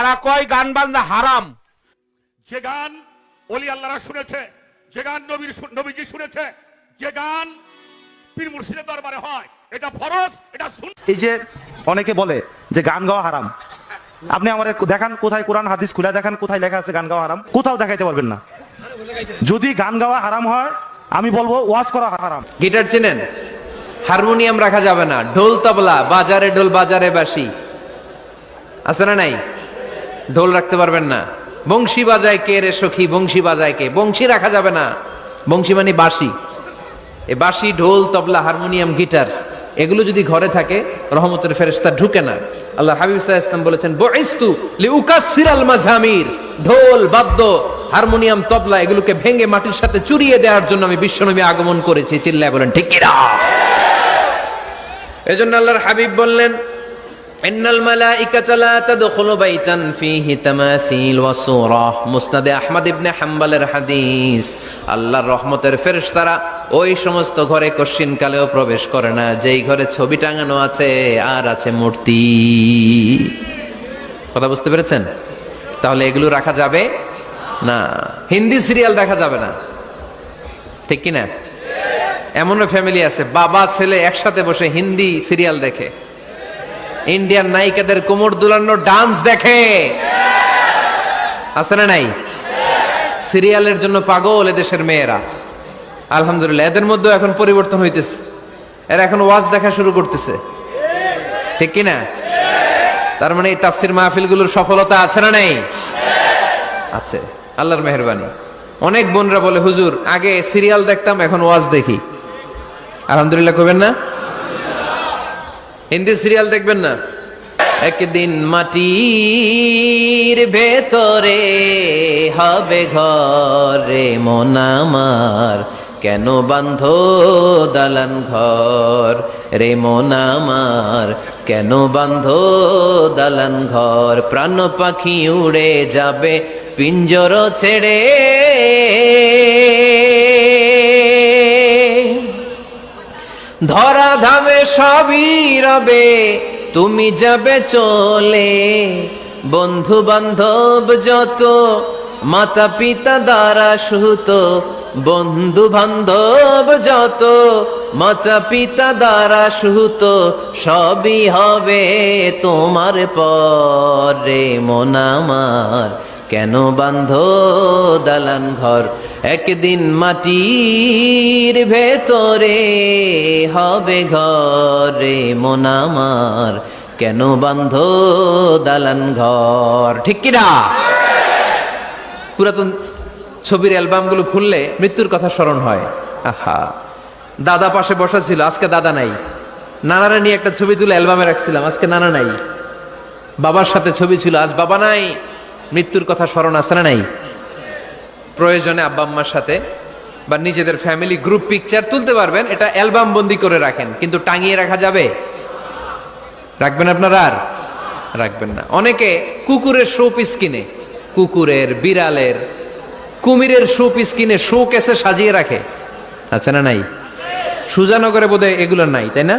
তারা কয় গান বাজনা হারাম। যে গান ওলি আল্লাহরা শুনেছে, যে গান নবীজি শুনেছে, যে গান পীর মুর্শিদের দরবারে হয়, এটা ফরজ, এটা সুন্নাত। এই যে অনেকে বলে যে গান গাওয়া হারাম, আপনি আমার দেখান কোথায় কোরআন হাদিস খুলে দেখান কোথায় লেখা আছে গান গাওয়া হারাম? কোথাও দেখাইতে পারবেন না। যদি গান গাওয়া হারাম হয় আমি বলবো ওয়াজ করা হারাম। গিটার চেনেন? হারমোনিয়াম রাখা যাবে না, ঢোল তবলা, বাজারে ঢোল বাজারে বাঁশি আছে না নাই? ঢোল রাখতে পারবেন না। বংশী বাজায় কে রে সখী, বংশী বাজায় কে? বংশী রাখা যাবে না। বংশী মানে বাঁশি। এই বাঁশি, ঢোল, তবলা, হারমোনিয়াম, গিটার এগুলো যদি ঘরে থাকে রহমতের ফেরেশতা ঢুকে না। আল্লাহ হাবিব সাল্লাল্লাহু আলাইহি ওয়াসাল্লাম বলেছেন বুইস্তু লিউকাসসিরাল মাযামির, ঢোল বাদ্য হারমোনিয়াম তবলা এগুলোকে ভেঙে মাটির সাথে চুরিয়ে দেওয়ার জন্য আমি বিশ্বনবী আগমন করেছি। চিল্লায় বলেন ঠিক কিনা? এজন্য আল্লাহর হাবিব বললেন ইন্নাল মালাইকাতা লা তাদখুলু বাইতান ফীহি তামাসিল ওয়া সূরাহ। মুসনাদে আহমদ ইবনে হাম্বলের হাদিস। আল্লাহর রহমতের ফেরেশতারা ওই সমস্ত ঘরে কশিন কালেও প্রবেশ করে না যেই ঘরে ছবি টাঙানো আছে আর আছে মূর্তি। কথা বুঝতে পেরেছেন? তাহলে এগুলো রাখা যাবে না। হিন্দি সিরিয়াল দেখা যাবে না, ঠিক কি না? এমনও ফ্যামিলি আছে বাবা ছেলে একসাথে বসে হিন্দি সিরিয়াল দেখে, ইন্ডিয়ান নায়িকাদের কোমর দুলানো ডান্স দেখে, আছে না নাই? সিরিয়ালের জন্য পাগল এদেশের মেয়েরা। আলহামদুলিল্লাহ এদের মধ্যেও এখন পরিবর্তন হইতেছে, এরা এখন ওয়াজ দেখা শুরু করতেছে, ঠিক কি না? তার মানে এই তাফসির মাহফিলগুলোর সফলতা আছে না নাই? আছে, আল্লাহর মেহেরবানি। অনেক বোনরা বলে হুজুর আগে সিরিয়াল দেখতাম এখন ওয়াজ দেখি। আলহামদুলিল্লাহ কইবেন না? হিন্দি সিরিয়াল দেখবেন না। একদিন মাটির ভেতরে হবে ঘরে মন আমার, কেন বাঁধো দালান ঘর রে মন আমার, কেন বাঁধো দালান ঘর। প্রাণ পাখি উড়ে যাবে পিঞ্জর ছেড়ে, ধরা ধামে সবই রবে তুমি যাবে চলে। বন্ধু বান্ধব যত মাতা পিতা দ্বারা সুত, বন্ধু বান্ধব যত মাতা পিতা দ্বারা সুত, সবই হবে তোমার পরে মন আমার, কেন বাঁধো দালান ঘর। একদিন মাটির ভেতরে হবে ঘরে মন আমার, কেন বাঁধো দালান ঘর। ঠিক কিনা? পুরাতন ছবির অ্যালবামগুলো খুললে মৃত্যুর কথা স্মরণ হয়। আহা, দাদা পাশে বসা ছিল, আজকে দাদা নাই। নানারা নিয়ে একটা ছবি তুলে অ্যালবামে রাখছিলাম, আজকে নানা নাই। বাবার সাথে ছবি ছিল, আজ বাবা নাই। মৃত্যুর কথা স্মরণ আছে না নাই? প্রয়োজনে আব্বা আম্মার সাথে বা নিজেদের ফ্যামিলি গ্রুপ পিকচার তুলতে পারবেন, এটা অ্যালবাম বন্দি করে রাখেন, কিন্তু টাঙিয়ে রাখা যাবে? রাখবেন আপনারা? আর রাখবেন না। অনেকে কুকুরের শো পিস কিনে, কুকুরের, বিড়ালের, কুমিরের শো পিস কিনে শো কেসে সাজিয়ে রাখে, আছে না নাই? সুজানগরে বোধহয় এগুলো নাই, তাই না?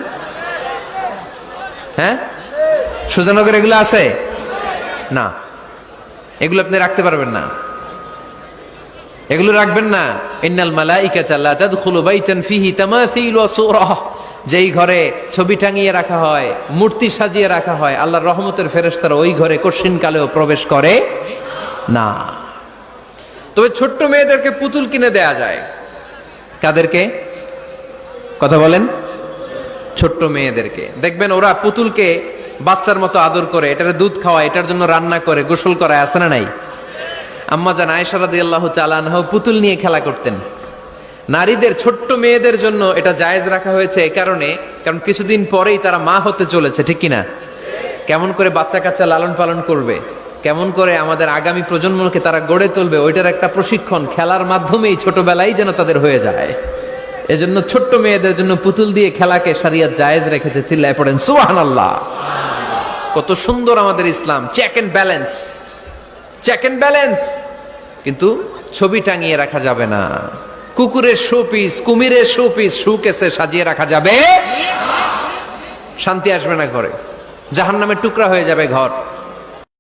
হ্যাঁ, সুজানগরে এগুলো আছে না? এগুলো আপনি রাখতে পারবেন না, এগুলো রাখবেন না। ইন্নাল মালাইকাতা লা তাদখুলু বাইতান ফীহি তামাসিল ওয়া সূরাহ। যেই ঘরে ছবি টাঙিয়ে রাখা হয়, মূর্তি সাজিয়ে রাখা হয়, আল্লাহর রহমতের ফেরেশতারা ওই ঘরে কশিন কালেও প্রবেশ করে না। তবে ছোট্ট মেয়েদেরকে পুতুল কিনে দেয়া যায়। কাদেরকে? কথা বলেন। ছোট্ট মেয়েদেরকে দেখবেন ওরা পুতুলকে বাচ্চার মতো আদর করে, এটার দুধ খাওয়ায়, এটার জন্য রান্না করে, গোসল করায়, আছে না নাই? আম্মা জান আয়েশা রাদিয়াল্লাহু তাআলা আনহা পুতুল নিয়ে খেলা করতেন। নারীদের, ছোট্ট মেয়েদের জন্য এটা জায়েজ রাখা হয়েছে এই কারণে, কারণ কিছুদিন পরেই তারা মা হতে চলেছে, ঠিক কিনা? কেমন করে বাচ্চা কাচ্চা লালন পালন করবে, কেমন করে আমাদের আগামী প্রজন্মকে তারা গড়ে তুলবে, ওইটার একটা প্রশিক্ষণ খেলার মাধ্যমেই ছোটবেলায় যেন তাদের হয়ে যায়। এজন্য ছোট্ট মেয়েদের জন্য পুতুল দিয়ে খেলাকে শরিয়ত জায়েজ রেখেছে। চিল্লায় পড়েন সুবহানাল্লাহ। কত সুন্দর আমাদের ইসলাম, check and balance, check and balance. কিন্তু ছবি টাঙিয়ে রাখা যাবে না। কুকুরের শো পিস, কুমিরের শো পিস শো কেসে সাজিয়ে রাখা যাবে? শান্তি আসবে না ঘরে, জাহান্নামের টুকরা হয়ে যাবে ঘর।